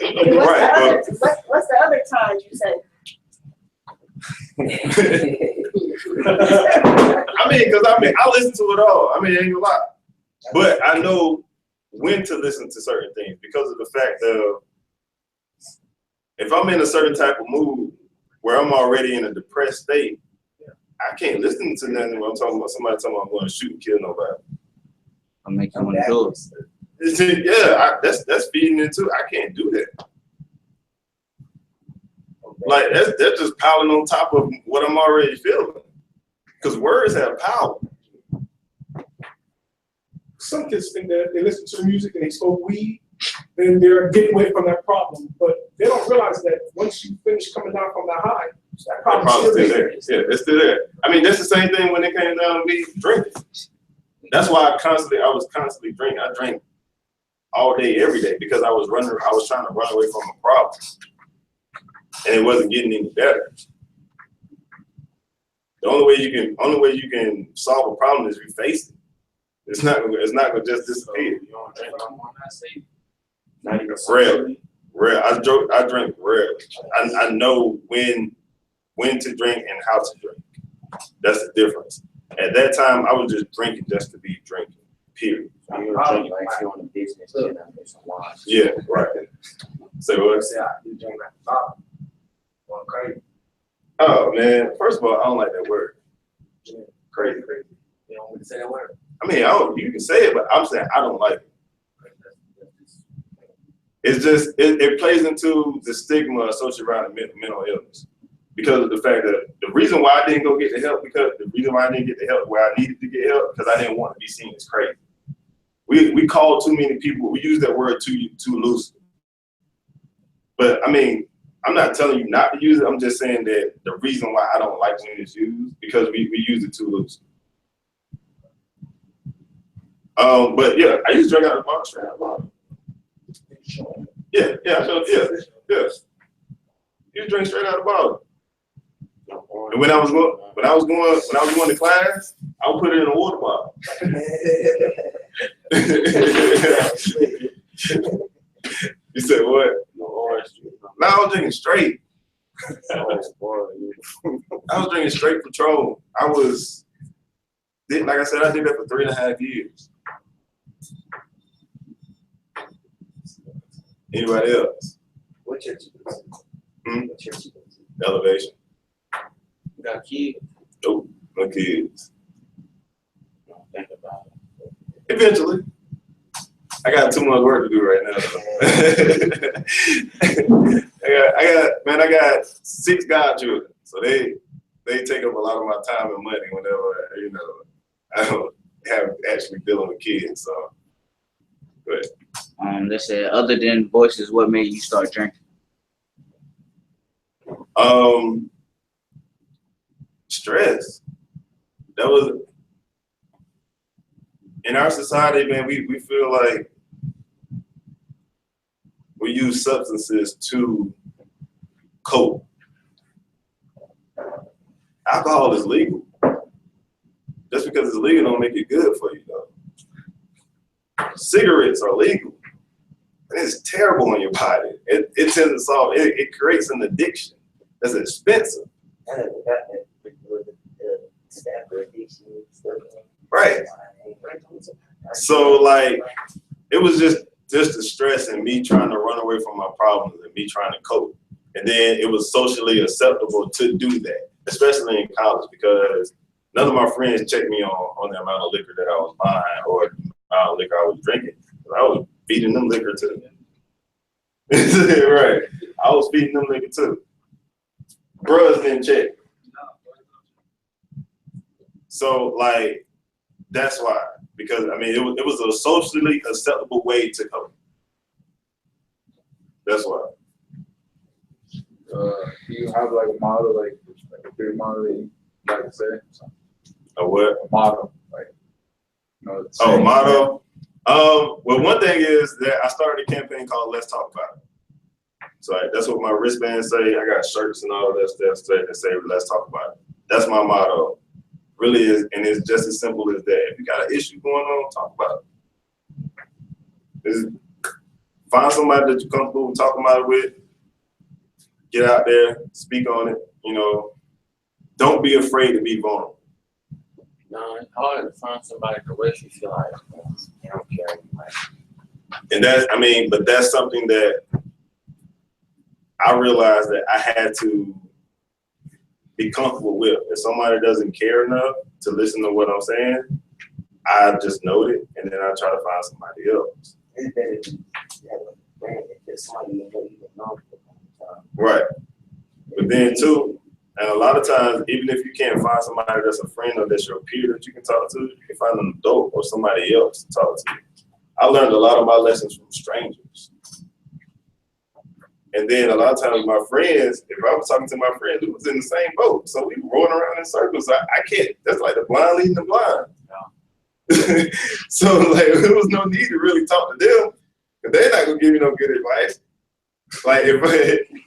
And what's the other times you say? I mean, because I listen to it all. I mean, it ain't a lot. But I know when to listen to certain things because of the fact of if I'm in a certain type of mood where I'm already in a depressed state, I can't listen to nothing when I'm talking about somebody telling me I'm going to shoot and kill nobody. I'll make you want to do it. Yeah, that's feeding into. I can't do that. Like that's just piling on top of what I'm already feeling. Because words have power. Some kids think that if they listen to music and they smoke weed, then they're getting away from that problem. But they don't realize that once you finish coming down from that high, that problem's still there. Yeah, it's still there. I mean, that's the same thing when it came down to me drinking. That's why I was constantly drinking. I drank all day, every day, because I was trying to run away from a problem. And it wasn't getting any better. The only way you can solve a problem is you face it. It's not gonna just disappear. You don't drink no more, I say. Not even rarely. I drink rarely. I know when to drink and how to drink. That's the difference. At that time, I was just drinking just to be drinking. Period. You don't drink like you're on the business, you know, there's some wine. Yeah, right. So what? You drink like a bottle. Going crazy. Oh man, first of all, I don't like that word. Crazy. You don't want to say that word. I mean, you can say it, but I'm saying I don't like it. It's just it plays into the stigma associated around mental illness because of the fact that the reason why I didn't go get the help where I needed to get help because I didn't want to be seen as crazy. We call too many people. We use that word too loosely. But I mean, I'm not telling you not to use it. I'm just saying that the reason why I don't like when it's used because we use it too loosely. But yeah, I used to drink out of the bottle, straight out of the bottle. Yeah. You drink straight out of the bottle. And when I was going to class, I would put it in a water bottle. You said what? No orange juice. No, I was drinking straight. Oh, boy. I was drinking straight Patron. Like I said, I did that for 3.5 years. Anybody else? What church you go to? What church you go to? Elevation. You got kids? Nope, no kids. Don't think about it. Eventually. I got too much work to do right now. I got 6 godchildren. So they take up a lot of my time and money whenever, I don't have actually dealing with kids. So, but They said, other than voices, what made you start drinking? Stress. That was in our society, man. We feel like we use substances to cope. Alcohol is legal. Just because it's legal don't make it good for you, though. Cigarettes are legal. And it's terrible on your body. It tends to solve, it creates an addiction that's expensive. And the fact that with the tobacco addiction stuff. Right. So like, it was just the stress and me trying to run away from my problems and me trying to cope. And then it was socially acceptable to do that, especially in college, because none of my friends checked me on the amount of liquor that I was buying or the amount of liquor I was drinking. I was feeding them liquor too. Right. I was feeding them liquor too. Bruhs didn't check. So like, that's why. Because I mean, it was a socially acceptable way to cope. That's why. Do you have like a motto, like a big motto that you like to say? A what? A motto, like, Oh, motto. Well, one thing is that I started a campaign called Let's Talk About It. So that's what my wristbands say. I got shirts and all that stuff that say Let's Talk About It. That's my motto. Really is, and it's just as simple as that. If you got an issue going on, talk about it. Find somebody that you're comfortable with talking about it with. Get out there, speak on it. Don't be afraid to be vulnerable. No, it's hard to find somebody to wish you feel like they don't care anymore. And but that's something that I realized that I had to be comfortable with. If somebody doesn't care enough to listen to what I'm saying, I just note it and then I try to find somebody else. It's better to have a friend than just somebody you don't even know for a long time. Right. But then too, and a lot of times, even if you can't find somebody that's a friend or that's your peer that you can talk to, you can find an adult or somebody else to talk to. I learned a lot of my lessons from strangers. And then a lot of times my friends, if I was talking to my friends, we was in the same boat. So we were rolling around in circles. I can't, that's like the blind leading the blind. Yeah. So like, there was no need to really talk to them, because they're not gonna give you no good advice. Like if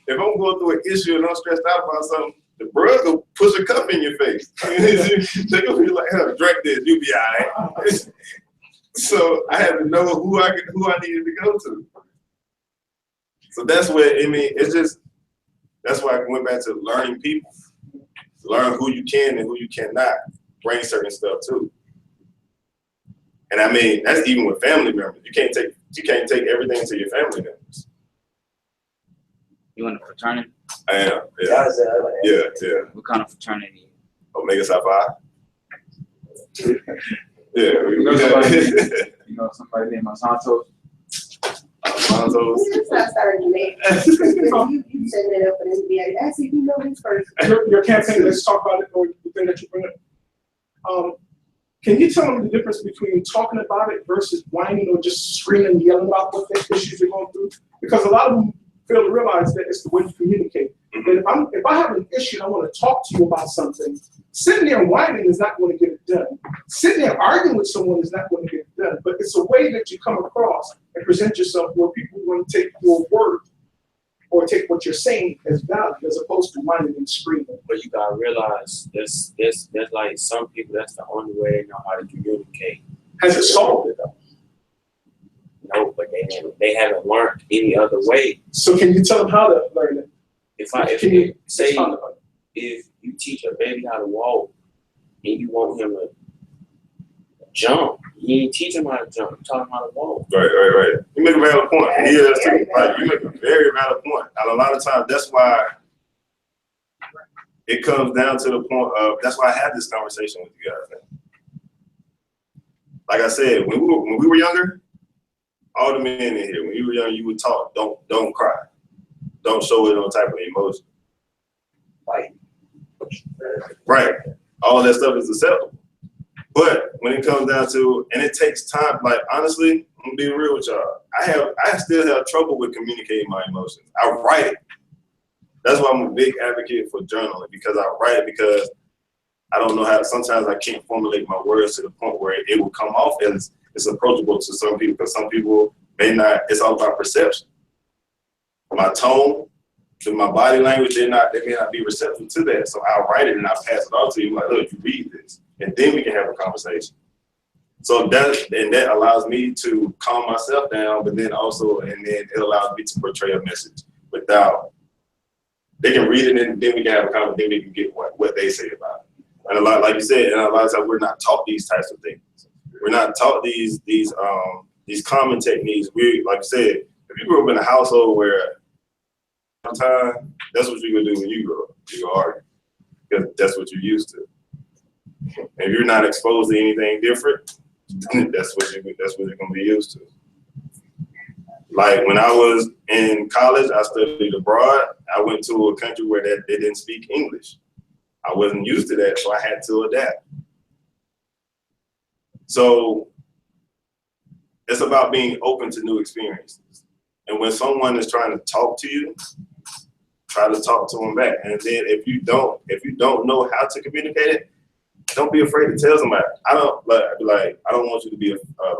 I'm going through an issue and I'm stressed out about something, the bros go push a cup in your face. They're gonna be like, "Hey, drink this, you'll be all right." So I had to know who I needed to go to. So that's where, that's why I went back to learning people. Learn who you can and who you cannot bring certain stuff to. And I mean, that's even with family members. You can't take everything to your family members. You in a fraternity? I am, yeah. Yeah. What kind of fraternity? Omega Psi Phi. Yeah. Somebody named Santos. Santos. It's not starting to make. You setting it up for this video. Actually, you know this person. Your campaign, let's talk about it, or the thing that you bring up. Can you tell them the difference between talking about it versus whining or just screaming and yelling about what the issues you're going through? Because a lot of them fail to realize that it's the way you communicate. That if I have an issue and I want to talk to you about something, sitting there whining is not going to get it done. Sitting there arguing with someone is not going to get it done. But it's a way that you come across and present yourself where people are going to take your word or take what you're saying as valid, as opposed to whining and screaming. But you gotta realize there's like some people, that's the only way they know how to communicate. Has it solved it though? know, but they haven't learned any other way. So can you tell them how to learn it? If you teach a baby how to walk and you want him to jump, you ain't teach him how to jump. You taught him how to walk. Right. You make a valid point. And he is too. Like, you make a very valid point. And a lot of times, that's why it comes down to the point of, that's why I had this conversation with you guys. Like I said, when we were younger, all the men in here, when you were young, you would talk. Don't cry. Don't show no type of emotion. Right. All that stuff is acceptable. But when it comes down to, and it takes time, like honestly, I'm gonna be real with y'all. I still have trouble with communicating my emotions. I write it. That's why I'm a big advocate for journaling, because I write it, because I don't know how, sometimes I can't formulate my words to the point where it will come off as it's approachable to some people, because some people may not, it's all about perception. My tone, to my body language, they may not be receptive to that. So I'll write it and I'll pass it on to you, like, look, you read this, and then we can have a conversation. So that allows me to calm myself down, but then also, and then it allows me to portray a message without, they can read it and then we can have a conversation, then we can get what they say about it. And a lot, like you said, and a lot of times we're not taught these types of things. We're not taught these common techniques. We, like you said, if you grew up in a household where sometimes that's what you're gonna do when you grow up. You're gonna argue, because that's what you're used to. And if you're not exposed to anything different, that's what you're gonna be used to. Like when I was in college, I studied abroad. I went to a country where they didn't speak English. I wasn't used to that, so I had to adapt. So it's about being open to new experiences. And when someone is trying to talk to you, try to talk to them back. And then if you don't know how to communicate it, don't be afraid to tell somebody. I don't want you to be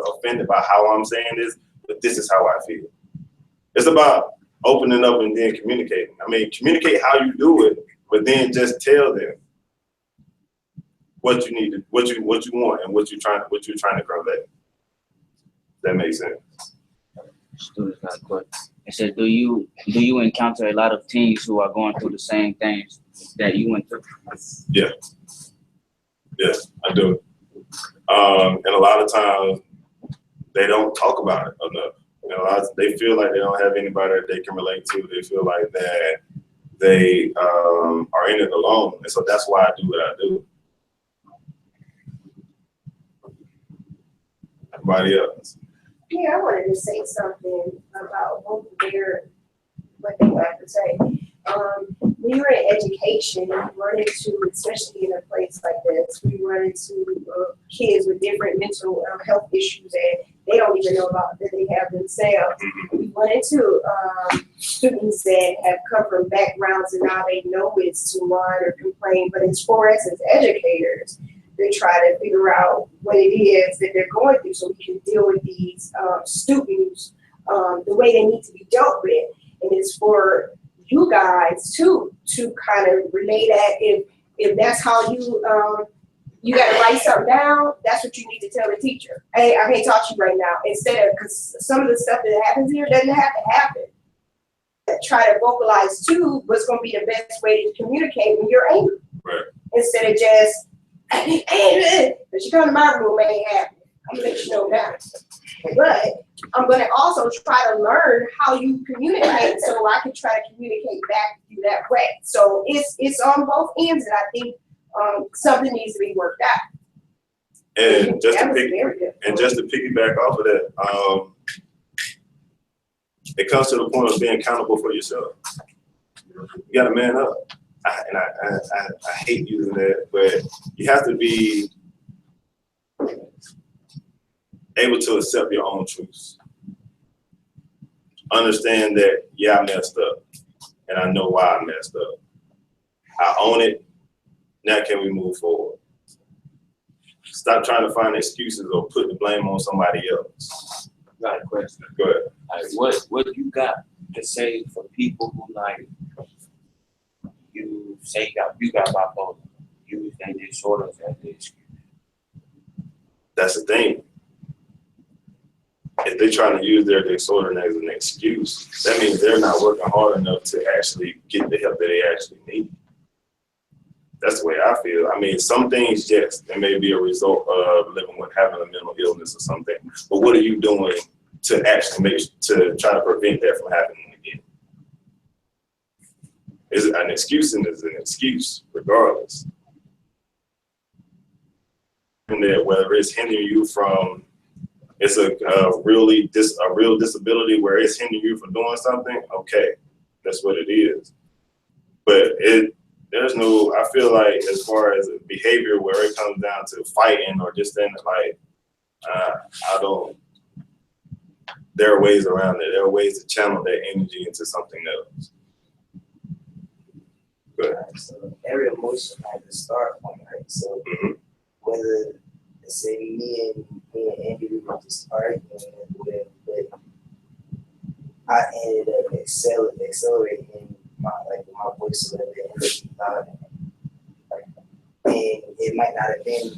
offended by how I'm saying this, but this is how I feel. It's about opening up and then communicating. I mean, communicate how you do it, but then just tell them what you need to, what you want, and what you're trying to convey. That makes sense. Students got a question. It says, do you encounter a lot of teens who are going through the same things that you went through? Yeah. Yes, I do. And a lot of times they don't talk about it enough. And they feel like they don't have anybody that they can relate to. They feel like that they are in it alone. And so that's why I do what I do. Everybody else? Yeah, I wanted to say something about what they have to say. When you're in education, you run into, especially in a place like this, we run into kids with different mental health issues and they don't even know about that they have themselves. We run into students that have come from backgrounds and now they know it's to whine or complain, but as far as educators, they try to figure out what it is that they're going through so we can deal with these students the way they need to be dealt with. And it's for you guys too to kind of relay that if that's how you got to write something down, that's what you need to tell the teacher. Hey, I can't talk to you right now. Instead of, because some of the stuff that happens here doesn't have to happen. Try to vocalize too what's going to be the best way to communicate when you're angry. Right. Instead of just, hey, if you come to my room, ain't happy. I'm gonna let you know that. But I'm gonna also try to learn how you communicate so I can try to communicate back to you that way. So it's on both ends, and I think something needs to be worked out. And just to piggyback off of that, it comes to the point of being accountable for yourself. You gotta man up. I hate using that, but you have to be able to accept your own truths. Understand that, yeah, I messed up, and I know why I messed up. I own it. Now can we move forward? Stop trying to find excuses or put the blame on somebody else. Got a question. Go ahead. Like, what you got to say for people who, like, you say you got bipolar, use their disorders as the excuse? That's the thing. if they're trying to use their disorder as an excuse, that means they're not working hard enough to actually get the help that they actually need. That's the way I feel. I mean, some things, yes, they may be a result of living with having a mental illness or something. But what are you doing to actually to try to prevent that from happening again? Is it an excuse? And is an excuse regardless. And that whether it's hindering you from, it's a real disability where it's hindering you from doing something. Okay, that's what it is. But there's no, I feel like as far as behavior where it comes down to fighting or just then like, I don't, there are ways around it. There are ways to channel that energy into something else. Good. So every emotion has a start point, right? So whether, let's say me and Andy, we were just arguing and whatever, but I ended up accelerating my voice a little bit, ended up being loud, and it might not have been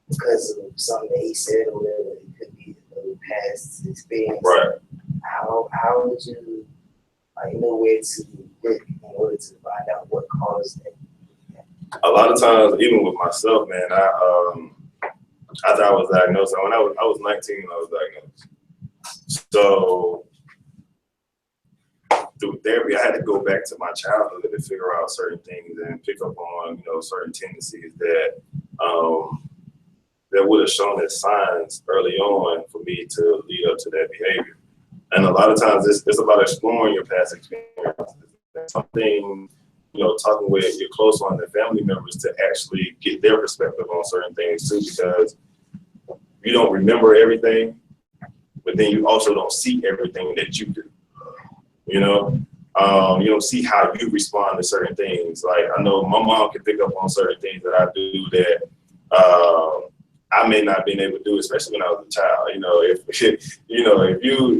because of something that he said or whatever. It could be a past experience. Right. How would you know where to look in order to find out what caused it? A lot of times, even with myself, man, after I was diagnosed, when I was 19 when I was diagnosed. So through therapy, I had to go back to my childhood to figure out certain things and pick up on, certain tendencies that that would have shown as signs early on for me to lead up to that behavior. And a lot of times it's about exploring your past experiences. Something, talking with your close ones and family members to actually get their perspective on certain things too, because you don't remember everything, but then you also don't see everything that you do. You don't see how you respond to certain things. Like I know my mom can pick up on certain things that I do that I may not been able to do, especially when I was a child.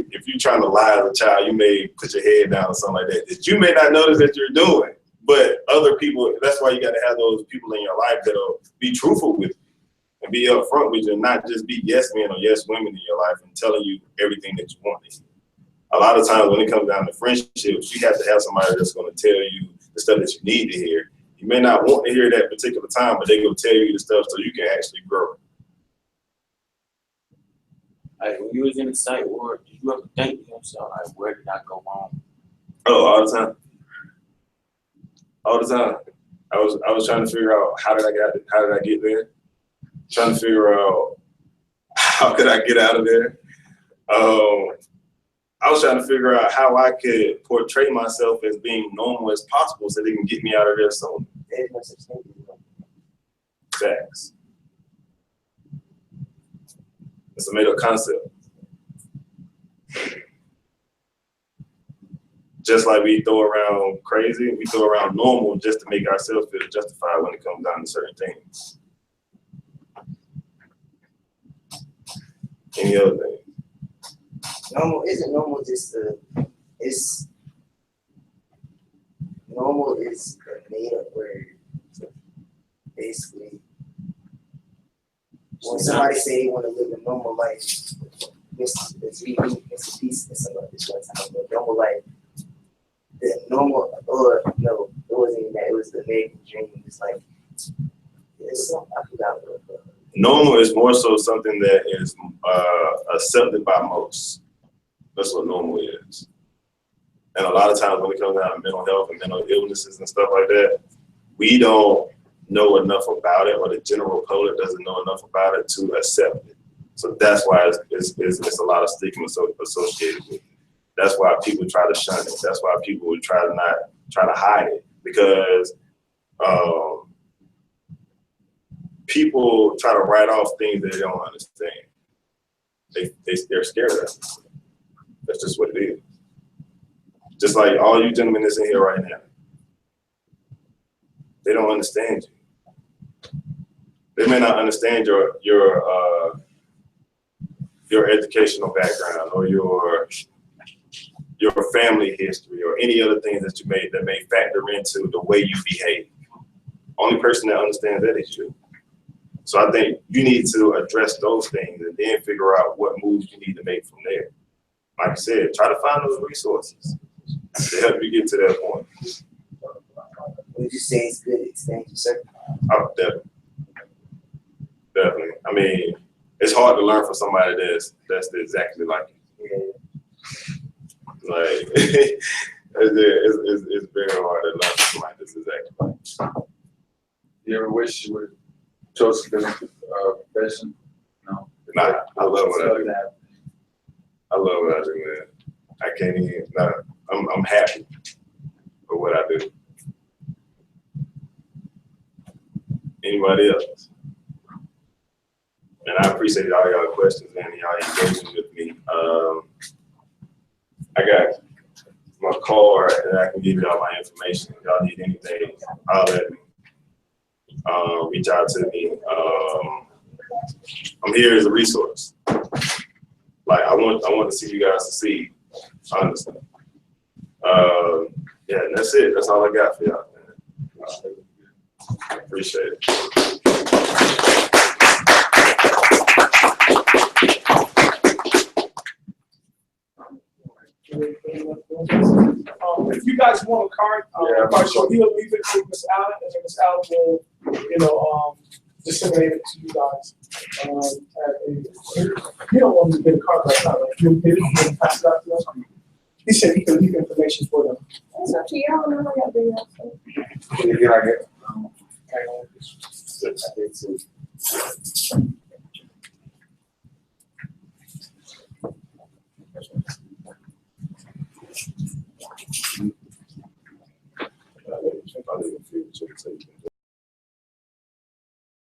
If you trying to lie as a child, you may put your head down or something like that you may not notice that you're doing. But other people, that's why you got to have those people in your life that'll be truthful with you and be upfront with you, and not just be yes men or yes women in your life and telling you everything that you want to hear. A lot of times when it comes down to friendships, you have to have somebody that's going to tell you the stuff that you need to hear. You may not want to hear that particular time, but they're going to tell you the stuff so you can actually grow. Like when you was in the psych ward, did you ever think to yourself, like, where did I go wrong? Oh, all the time. All the time. I was trying to figure out how did I get there? Trying to figure out how could I get out of there? I was trying to figure out how I could portray myself as being normal as possible so they can get me out of there soon. There's no such thing as normal. Facts. It's a made-up concept. Just like we throw around crazy, we throw around normal just to make ourselves feel justified when it comes down to certain things. Any other thing? Normal isn't normal just it's normal is a made up word. Basically, when somebody say they want to live a normal life, it's a piece of somebody this one time, but normal life. The normal, or no, it wasn't even that. It was the American dream. It's like it's something I forgot what it was. Normal is more so something that is accepted by most. That's what normal is. And a lot of times when it comes down to mental health and mental illnesses and stuff like that, we don't know enough about it, or the general public doesn't know enough about it to accept it. So that's why it's a lot of stigma associated with it. That's why people try to shun it. That's why people would try to hide it, because people try to write off things that they don't understand. They're scared of it. That's just what it is. Just like all you gentlemen that's in here right now, they don't understand you. They may not understand your educational background or your family history or any other things that may factor into the way you behave. Only person that understands that is you. So I think you need to address those things and then figure out what moves you need to make from there. Like I said, try to find those resources to help you get to that point. Would you say it's good expansion circle? Oh, definitely. Definitely. I mean, it's hard to learn from somebody that's exactly like you. Yeah. Like, it's very hard to learn from somebody that's exactly like you. You ever wish you would have chosen a different profession? No. Nah, I love what I do. I love what I do, man. I can't even. Nah, I'm happy with what I do. Anybody else? And I appreciate all y'all questions and y'all engaging with me. I got my card and I can give y'all my information. If y'all need anything, holler at me. Reach out to me. I'm here as a resource. Like I want to see you guys succeed, honestly. Yeah, and that's it. That's all I got for y'all, man. Appreciate it. If you guys want a card, I'm quite sure he'll leave it with Miss Allen, and then Miss Allen will, disseminate it to you guys. You don't want to get a card right now, right? You'll get it and pass it out to us. He said he can leave information for them. It's up to y'all, know how y'all do that. Can I get? I did too.